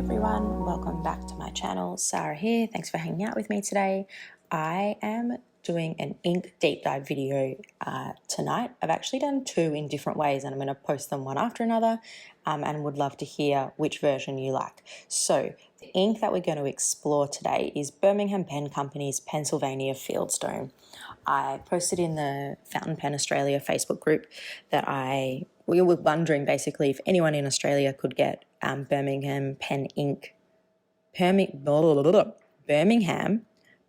everyone, welcome back to my channel. Sarah here, thanks for hanging out with me today. I am doing an ink deep dive video tonight. I've actually done two in different ways and I'm going to post them one after another and would love to hear which version you like. So the ink that we're going to explore today is Birmingham Pen Company's Pennsylvania Fieldstone. I posted in the Fountain Pen Australia Facebook group that we were wondering basically if anyone in Australia could get Birmingham Pen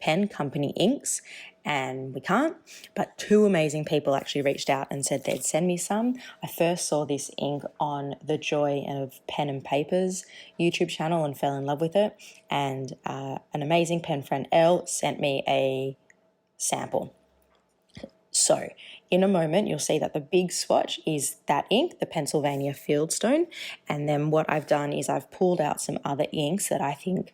Pen Company inks, and we can't, but two amazing people actually reached out and said they'd send me some. I first saw this ink on the Joy of Pen and Papers YouTube channel and fell in love with it, and an amazing pen friend, Elle, sent me a sample. So in a moment, you'll see that the big swatch is that ink, the Pennsylvania Fieldstone. And then what I've done is I've pulled out some other inks that I think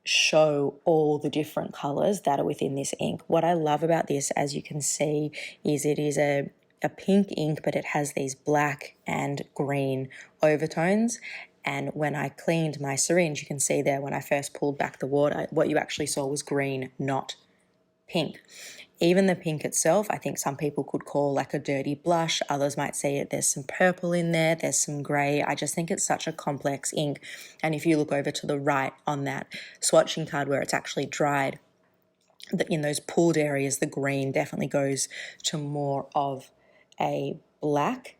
show all the different colors that are within this ink. What I love about this, as you can see, is it is a pink ink, but it has these black and green overtones. And when I cleaned my syringe, you can see there when I first pulled back the water, what you actually saw was green, not pink. Even the pink itself, I think some people could call like a dirty blush. Others might say there's some purple in there, there's some grey. I just think it's such a complex ink. And if you look over to the right on that swatching card where it's actually dried, in those pooled areas, the green definitely goes to more of a black.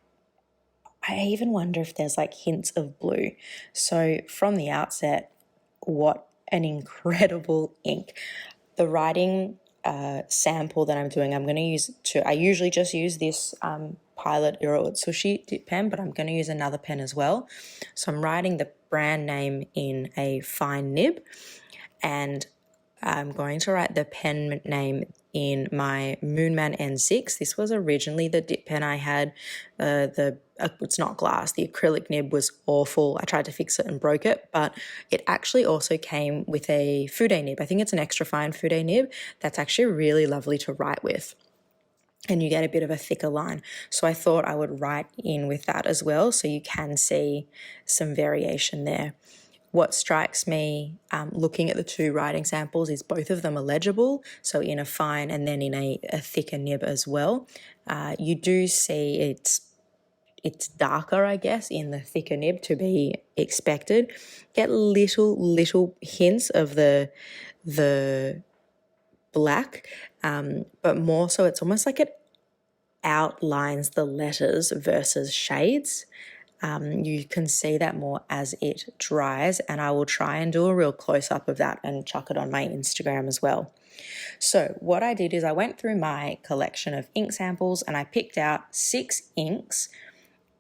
I even wonder if there's like hints of blue. So from the outset, what an incredible ink. The writing sample that I'm doing, I'm going to use I usually just use this Pilot Sushi dip pen, but I'm going to use another pen as well. So I'm writing the brand name in a fine nib, and I'm going to write the pen name in my Moonman N6. This was originally the dip pen I had. It's not glass. The acrylic nib was awful. I tried to fix it and broke it, but it actually also came with a Fude nib. I think it's an extra fine Fude nib that's actually really lovely to write with, and you get a bit of a thicker line. So I thought I would write in with that as well, so you can see some variation there. What strikes me looking at the two writing samples is both of them are legible, so in a fine and then in a thicker nib as well. You do see it's darker, I guess, in the thicker nib, to be expected. Get little hints of the black, but more so it's almost like it outlines the letters versus shades. You can see that more as it dries, and I will try and do a real close-up of that and chuck it on my Instagram as well. So what I did is I went through my collection of ink samples and I picked out 6 inks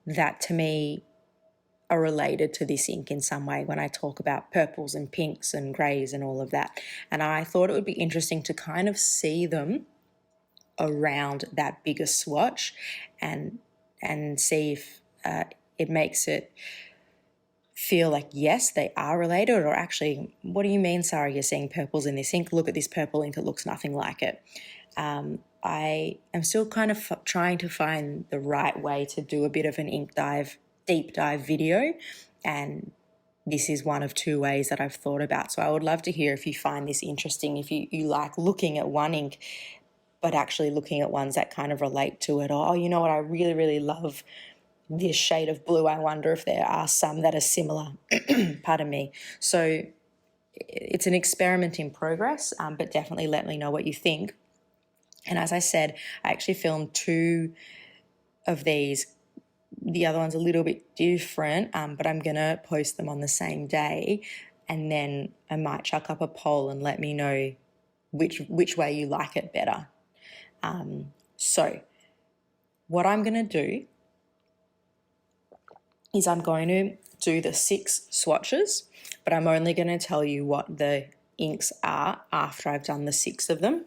that to me are related to this ink in some way when I talk about purples and pinks and greys and all of that. And I thought it would be interesting to kind of see them around that bigger swatch and see if it makes it feel like, yes, they are related, or actually, what do you mean, Sarah, you're seeing purples in this ink? Look at this purple ink, it looks nothing like it. I am still kind of trying to find the right way to do a bit of an deep dive video, and this is one of 2 ways that I've thought about. So I would love to hear if you find this interesting, if you like looking at one ink, but actually looking at ones that kind of relate to it. Or, oh, you know what, I really, really love this shade of blue. I wonder if there are some that are similar. Pardon me. So it's an experiment in progress, but definitely let me know what you think. And as I said, I actually filmed 2 of these. The other one's a little bit different, but I'm going to post them on the same day, and then I might chuck up a poll and let me know which way you like it better. So what I'm going to do is I'm going to do the 6 swatches, but I'm only going to tell you what the inks are after I've done the 6 of them,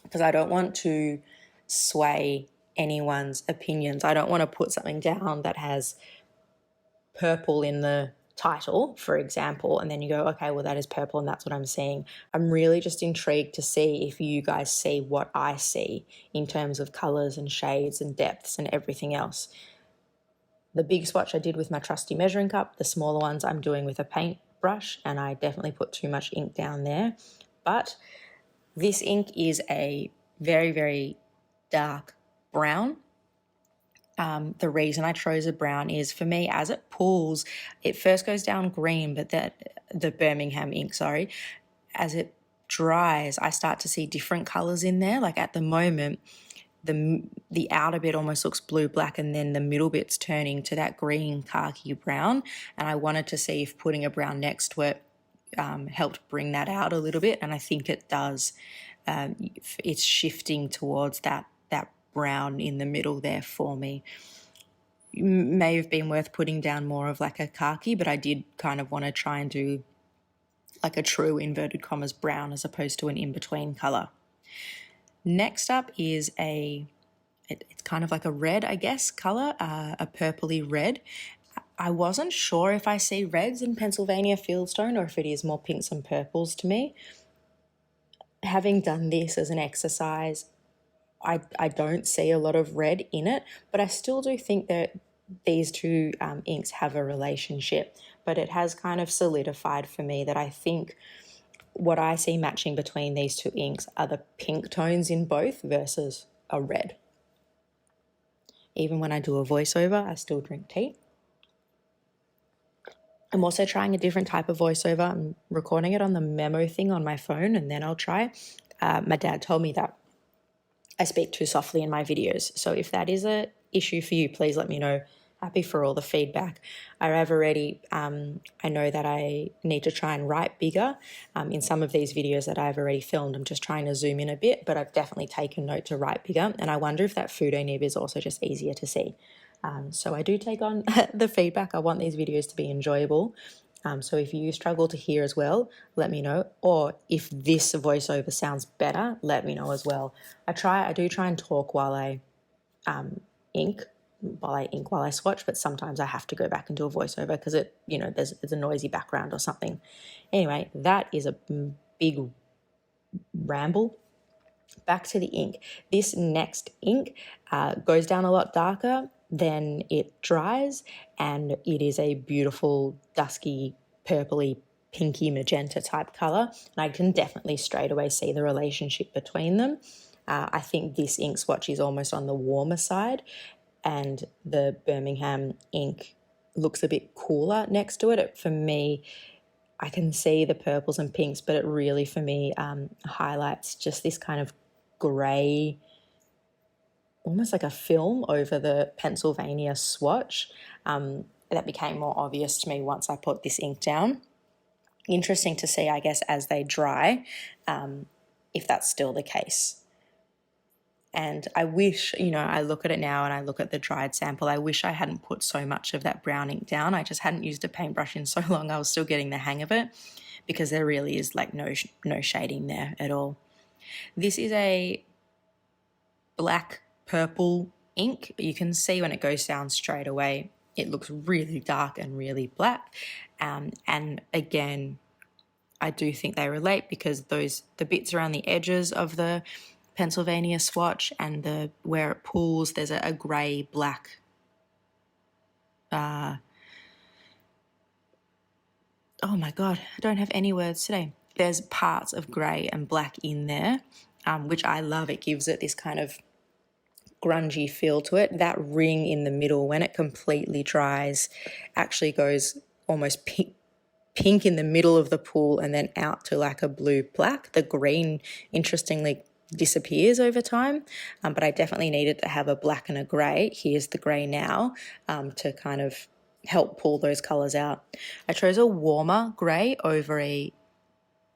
because I don't want to sway anyone's opinions. I don't want to put something down that has purple in the title, for example, and then you go, okay, well, that is purple and that's what I'm seeing. I'm really just intrigued to see if you guys see what I see in terms of colours and shades and depths and everything else. The big swatch I did with my trusty measuring cup. The smaller ones I'm doing with a paintbrush, and I definitely put too much ink down there. But this ink is a very, very dark brown. The reason I chose a brown is, for me, as it pools, it first goes down green, but the Birmingham ink, sorry, as it dries, I start to see different colours in there. Like at the moment, the outer bit almost looks blue-black, and then the middle bit's turning to that green khaki brown, and I wanted to see if putting a brown next to it helped bring that out a little bit, and I think it does. It's shifting towards that brown in the middle there for me. May have been worth putting down more of like a khaki, but I did kind of want to try and do like a true inverted commas brown as opposed to an in-between colour. Next up is it's kind of like a red, I guess, colour, a purpley red. I wasn't sure if I see reds in Pennsylvania Fieldstone or if it is more pinks and purples to me. Having done this as an exercise, I don't see a lot of red in it, but I still do think that these two inks have a relationship. But it has kind of solidified for me that I think what I see matching between these two inks are the pink tones in both versus a red. Even when I do a voiceover, I still drink tea. I'm also trying a different type of voiceover. I'm recording it on the memo thing on my phone, and then I'll try. My dad told me that I speak too softly in my videos. So if that is an issue for you, please let me know. Happy for all the feedback. I know that I need to try and write bigger. In some of these videos that I've already filmed, I'm just trying to zoom in a bit, but I've definitely taken note to write bigger. And I wonder if that photo nib is also just easier to see. So I do take on the feedback. I want these videos to be enjoyable. So if you struggle to hear as well, let me know. Or if this voiceover sounds better, let me know as well. I do try and talk while I ink, while I swatch, but sometimes I have to go back and do a voiceover because there's a noisy background or something. Anyway, that is a big ramble. Back to the ink. This next ink goes down a lot darker, then it dries, and it is a beautiful dusky purpley pinky magenta type colour, and I can definitely straight away see the relationship between them. I think this ink swatch is almost on the warmer side, and the Birmingham ink looks a bit cooler next to it. For me, I can see the purples and pinks, but it really, for me, highlights just this kind of grey, almost like a film over the Pennsylvania swatch. That became more obvious to me once I put this ink down. Interesting to see, I guess, as they dry, if that's still the case. And I wish, I look at it now and I look at the dried sample, I wish I hadn't put so much of that brown ink down. I just hadn't used a paintbrush in so long. I was still getting the hang of it because there really is like no shading there at all. This is a black purple ink. You can see when it goes down straight away, it looks really dark and really black. And again, I do think they relate because the bits around the edges of the Pennsylvania swatch and where it pools, there's a grey black oh my god, I don't have any words today. There's parts of grey and black in there, which I love. It gives it this kind of grungy feel to it. That ring in the middle, when it completely dries, actually goes almost pink in the middle of the pool and then out to like a blue-black. The green, interestingly, disappears over time, but I definitely needed to have a black and a grey. Here's the grey now, to kind of help pull those colours out. I chose a warmer grey over a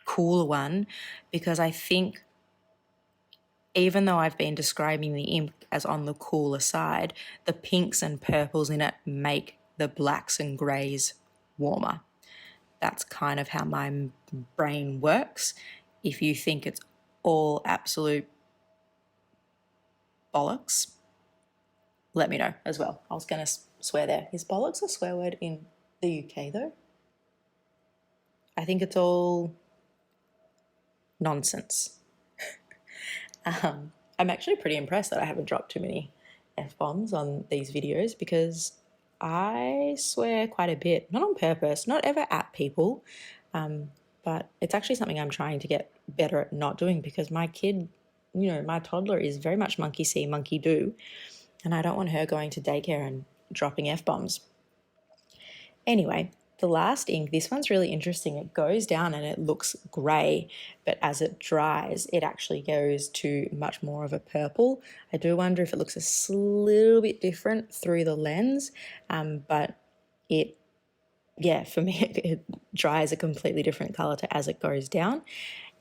cooler one because I think even though I've been describing the ink as on the cooler side, the pinks and purples in it make the blacks and greys warmer. That's kind of how my brain works. If you think it's all absolute bollocks, let me know as well. I was going to swear there. Is bollocks a swear word in the UK though? I think it's all nonsense. I'm actually pretty impressed that I haven't dropped too many F-bombs on these videos because I swear quite a bit, not on purpose, not ever at people, but it's actually something I'm trying to get better at not doing, because my kid, my toddler is very much monkey see, monkey do, and I don't want her going to daycare and dropping F-bombs. Anyway, the last ink, this one's really interesting. It goes down and it looks grey, but as it dries, it actually goes to much more of a purple. I do wonder if it looks a little bit different through the lens, but for me, it dries a completely different colour to as it goes down.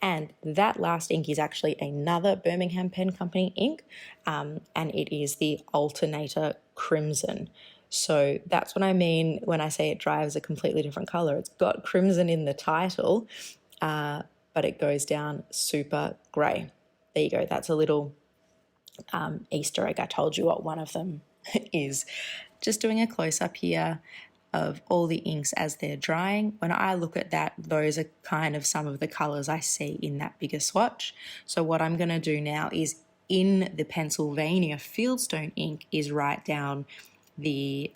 And that last ink is actually another Birmingham Pen Company ink, and it is the Alternator Crimson. So that's what I mean when I say it dries a completely different colour. It's got crimson in the title, but it goes down super grey. There you go. That's a little Easter egg. I told you what one of them is. Just doing a close-up here of all the inks as they're drying. When I look at that, those are kind of some of the colours I see in that bigger swatch. So what I'm going to do now is, in the Pennsylvania Fieldstone ink, is write down the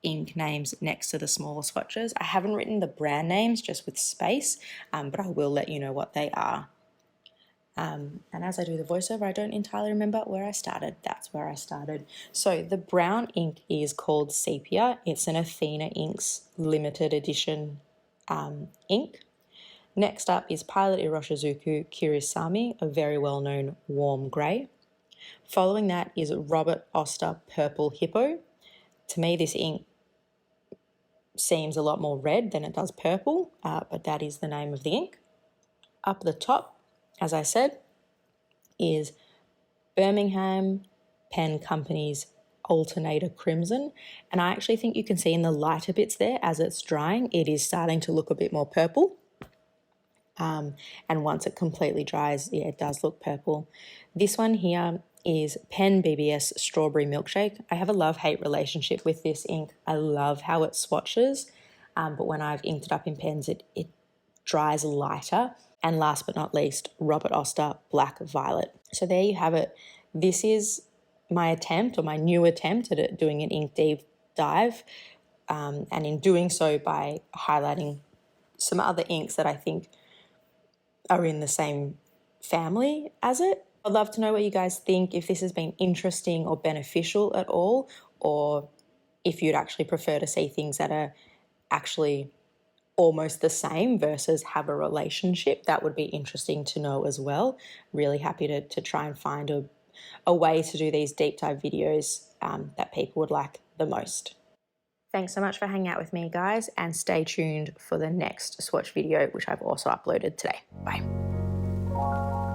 ink names next to the smaller swatches. I haven't written the brand names, just with space, but I will let you know what they are. And as I do the voiceover, I don't entirely remember where I started. That's where I started. So the brown ink is called Sepia. It's an Athena Inks limited edition ink. Next up is Pilot Iroshizuku Kurisami, a very well-known warm grey. Following that is Robert Oster Purple Hippo. To me, this ink seems a lot more red than it does purple, but that is the name of the ink. Up the top, as I said, is Birmingham Pen Company's Alternator Crimson. And I actually think you can see in the lighter bits there, as it's drying, it is starting to look a bit more purple. And once it completely dries, it does look purple. This one here is Pen BBS Strawberry Milkshake. I have a love-hate relationship with this ink. I love how it swatches, but when I've inked it up in pens, it dries lighter. And last but not least, Robert Oster Black Violet. So there you have it. This is my attempt, or my new attempt, at doing an ink deep dive, and in doing so by highlighting some other inks that I think are in the same family as it. I'd love to know what you guys think, if this has been interesting or beneficial at all, or if you'd actually prefer to see things that are actually almost the same versus have a relationship. That would be interesting to know as well. Really happy to try and find a way to do these deep dive videos that people would like the most. Thanks so much for hanging out with me, guys, and stay tuned for the next swatch video, which I've also uploaded today. Bye.